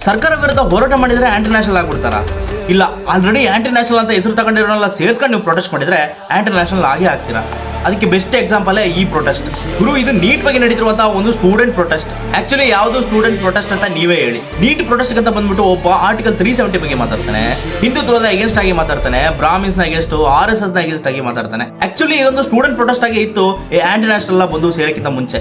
ಸರ್ಕಾರ ವಿರುದ್ಧ ಹೋರಾಟ ಮಾಡಿದ್ರೆ ಆಂಟಿ ನ್ಯಾಷನಲ್ ಆಗ್ಬಿಡ್ತಾರ? ಇಲ್ಲ, ಆಲ್ರೆಡಿ ಆಂಟಿ ನ್ಯಾಷನಲ್ ಅಂತ ಹೆಸರು ತಗೊಂಡಿರೋಲ್ಲ ಸೇರ್ಸ್ಕೊಂಡು ನೀವು ಪ್ರೊಟೆಸ್ಟ್ ಮಾಡಿದ್ರೆ ಆಂಟಿ ನ್ಯಾಷನಲ್ ಆಗೇ ಆಗ್ತೀರಾ. ಅದಕ್ಕೆ ಬೆಸ್ಟ್ ಎಕ್ಸಾಂಪಲ್ ಈ ಪ್ರೊಟೆಸ್ಟ್. ಗುರು, ಇದು ನೀಟ್ ಬಗ್ಗೆ ನಡೀತಿರುವಂತಹ ಒಂದು ಸ್ಟೂಡೆಂಟ್ ಪ್ರೊಟೆಸ್ಟ್. ಆಕ್ಚುಲಿ ಯಾವುದು ಸ್ಟೂಡೆಂಟ್ ಪ್ರೊಟೆಸ್ಟ್ ಅಂತ ನೀವೇ ಹೇಳಿ. ನೀಟ್ ಪ್ರೊಟೆಸ್ಟ್ ಅಂತ ಬಂದ್ಬಿಟ್ಟು ಒಬ್ಬ ಆರ್ಟಿಕಲ್ 370 ಬಗ್ಗೆ ಮಾತಾಡ್ತಾನೆ, ಹಿಂದುತ್ವದ ಅಗೇನ್ಸ್ಟ್ ಆಗಿ ಮಾತಾಡ್ತಾನೆ, ಬ್ರಾಹ್ಮಿನ್ಸ್ ನ ಅಗೇನ್ಸ್ಟ್, RSS ನ ಅಗೇನ್ಸ್ಟ್ ಆಗಿ ಮಾತಾಡ್ತಾನೆ. ಆಕ್ಚುಲಿ ಇದೊಂದು ಸ್ಟೂಡೆಂಟ್ ಪ್ರೊಟೆಸ್ಟ್ ಆಗಿ ಇತ್ತು ಈ ಆಂಟಿ ನ್ಯಾಷನಲ್ ಬಂದು ಸೇರಕ್ಕಿಂತ ಮುಂಚೆ.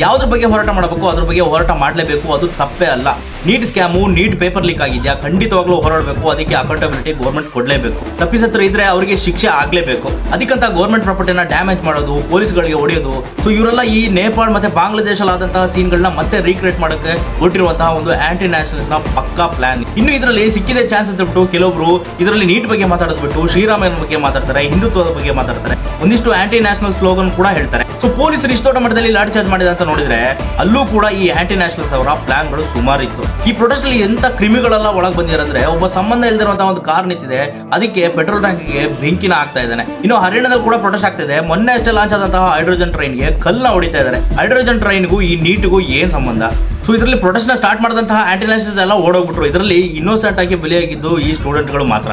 ಯಾವ್ದ್ರ ಬಗ್ಗೆ ಹೋರಾಟ ಮಾಡಬೇಕು ಅದ್ರ ಬಗ್ಗೆ ಹೋರಾಟ ಮಾಡಲೇಬೇಕು, ಅದು ತಪ್ಪೇ ಅಲ್ಲ. NEET scam, NEET paper leak ಆಗಿದೆಯಾ, ಖಂಡಿತವಾಗ್ಲೂ ಹೋರಾಡಬೇಕು. ಅದಕ್ಕೆ ಅಕೌಂಟಬಿಲಿಟಿ ಗೌರ್ಮೆಂಟ್ ಕೊಡಲೇಬೇಕು. ತಪ್ಪಿಸತ್ರ ಇದ್ರೆ ಅವರಿಗೆ ಶಿಕ್ಷೆ ಆಗ್ಲೇಬೇಕು. ಅದಕ್ಕಂತ ಗೌರ್ಮೆಂಟ್ ಪ್ರಾಪರ್ಟಿನ ಡ್ಯಾಮೇಜ್ ಮಾಡೋದು, ಪೊಲೀಸ್ಗಳಿಗೆ ಹೊಡೆಯೋದು, ಸೊ ಇವರೆಲ್ಲ ಈ ನೇಪಾಳ ಮತ್ತೆ ಬಾಂಗ್ಲಾದೇಶಲ್ಲಿ ಆದಂತಹ ಸೀನ್ಗಳನ್ನ ಮತ್ತೆ ರೀಕ್ರಿಯೇಟ್ ಮಾಡೋಕೆ ಹೊರಟಿರುವಂತಹ ಒಂದು ಆಂಟಿ ನ್ಯಾಷನಲ್ಸ್ ನ ಪಕ್ಕಾ ಪ್ಲಾನ್. ಇನ್ನು ಇದರಲ್ಲಿ ಸಿಕ್ಕಿದೆ ಚಾನ್ಸ್ ಅಂತ ಬಿಟ್ಟು ಕೆಲವೊಬ್ರು ಇದರಲ್ಲಿ ನೀಟ್ ಬಗ್ಗೆ ಮಾತಾಡೋದ್ಬಿಟ್ಟು ಶ್ರೀರಾಮನ ಬಗ್ಗೆ ಮಾತಾಡ್ತಾರೆ, ಹಿಂದುತ್ವದ ಬಗ್ಗೆ ಮಾತಾಡ್ತಾರೆ, ಒಂದಿಷ್ಟು ಆಂಟಿ ನ್ಯಾಷನಲ್ ಸ್ಲೋಗನ್ ಕೂಡ ಹೇಳ್ತಾರೆ. ಸೊ ಪೊಲೀಸರು ಇಷ್ಟೊಂದು ಮಟ್ಟದಲ್ಲಿ ಲಾಠಿ ಚಾರ್ಜ್ ಮಾಡಿದ ಅಂತ ನೋಡಿದ್ರೆ ಅಲ್ಲೂ ಕೂಡ ಈ ಆಂಟಿ ನ್ಯಾಷನಲ್ಸ್ ಅವರ ಪ್ಲಾನ್ಗಳು ಸುಮಾರು ಇತ್ತು. ಈ ಪ್ರೊಟೆಸ್ಟ್ ಅಲ್ಲಿ ಎಂತ ಕ್ರಿಮಿಗಳೆಲ್ಲ ಒಳಗೆ ಬಂದಿರಂದ್ರೆ, ಒಬ್ಬ ಸಂಬಂಧ ಇಲ್ದಿರುವಂತಹ ಒಂದು ಕಾರ್ ನಿಂತಿದೆ, ಅದಕ್ಕೆ ಪೆಟ್ರೋಲ್ ಟ್ಯಾಂಕಿಗೆ ಬೆಂಕಿನ ಹಾಕ್ತಾ ಇದ್ದಾನೆ. ಇನ್ನು ಹರಿಯಾಣದಲ್ಲಿ ಕೂಡ ಪ್ರೊಟೆಸ್ಟ್ ಆಗ್ತಿದೆ. ಮೊನ್ನೆ ಅಷ್ಟೇ ಲಾಂಚ್ ಆದಂತಹ ಹೈಡ್ರೋಜನ್ ಟ್ರೈನ್ಗೆ ಕಲ್ಲನ್ನ ಹೊಡಿತಾ ಇದ್ದಾರೆ. ಹೈಡ್ರೋಜನ್ ಟ್ರೈನ್ಗೂ ಈ ನೀಟ್ಗೂ ಏನ್ ಸಂಬಂಧ? ಸೊ ಇದರಲ್ಲಿ ಪ್ರೊಟೆಸ್ಟ್ ನ ಸ್ಟಾರ್ಟ್ ಮಾಡಿದಂತಹ ಆಂಟಿ ನ್ಯಾಷನಲ್ಸ್ ಎಲ್ಲ ಓಡೋಗ್ಬಿಟ್ರು. ಇದರಲ್ಲಿ ಇನ್ನೋಸೆಂಟ್ ಆಗಿ ಬಲಿಯಾಗಿದ್ದು ಈ ಸ್ಟೂಡೆಂಟ್ಗಳು ಮಾತ್ರ.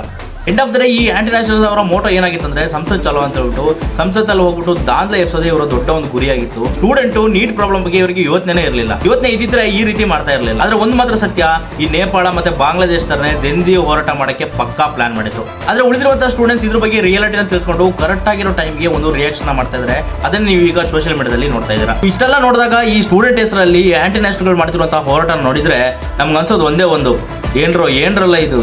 ಎಂಡ್ ಆಫ್ ದ ಡೇ ಈ ಆಂಟಿ ನ್ಯಾಷನಲ್ಸ್ ಅವರ ಮೋಟೋ ಏನಾಗಿತ್ತು ಅಂದ್ರೆ ಸಂಸತ್ ಚಲೋ ಅಂತ ಹೇಳ್ಬಿಟ್ಟು ಸಂಸತ್ತಲ್ಲಿ ಹೋಗ್ಬಿಟ್ಟು ದಾಂದ್ಲೆ ಎಬ್ಸೋದೇ ಇವರ ದೊಡ್ಡ ಒಂದು ಗುರಿಯಾಗಿತ್ತು. ಸ್ಟೂಡೆಂಟ್ ನೀಟ್ ಪ್ರಾಬ್ಲಮ್ ಬಗ್ಗೆ ಇವರಿಗೆ ಯೋಚನೆ ಇರಲಿಲ್ಲ. ಯೋಚನೆ ಇದ್ದಿದ್ರೆ ಈ ರೀತಿ ಮಾಡ್ತಾ ಇರಲಿಲ್ಲ. ಆದ್ರೆ ಒಂದು ಮಾತ್ರ ಸತ್ಯ, ಈ ನೇಪಾಳ ಮತ್ತೆ ಬಾಂಗ್ಲಾದೇಶ ತರನೇ ಜೆನ್ಜಿ ಹೋರಾಟ ಮಾಡಕ್ಕೆ ಪಕ್ಕಾ ಪ್ಲಾನ್ ಮಾಡಿತ್ತು. ಆದ್ರೆ ಉಳಿದಿರುವಂತಹ ಸ್ಟೂಡೆಂಟ್ಸ್ ಇದ್ರ ಬಗ್ಗೆ ರಿಯಾಲಿಟಿನ ತಿಳ್ಕೊಂಡು ಕರೆಕ್ಟ್ ಆಗಿರೋ ಟೈಮ್ಗೆ ಒಂದು ರಿಯಾಕ್ಷನ್ ಮಾಡ್ತಾ ಇದ್ದಾರೆ. ಅದನ್ನ ನೀವು ಈಗ ಸೋಷಿಯಲ್ ಮೀಡಿಯಾದಲ್ಲಿ ನೋಡ್ತಾ ಇದ್ದೀರಾ. ಇಷ್ಟೆಲ್ಲ ನೋಡಿದಾಗ ಈ ಸ್ಟೂಡೆಂಟ್ ಹೆಸರಲ್ಲಿ ಆಂಟಿ ನ್ಯಾಷನಲ್ ಮಾಡ್ತಿರುವಂತಹ ಹೋರಾಟ ನೋಡಿದ್ರೆ ನಮ್ಗೆ ಅನ್ಸೋದು ಒಂದೇ ಒಂದು, ಏನ್ರಲ್ಲ ಇದು.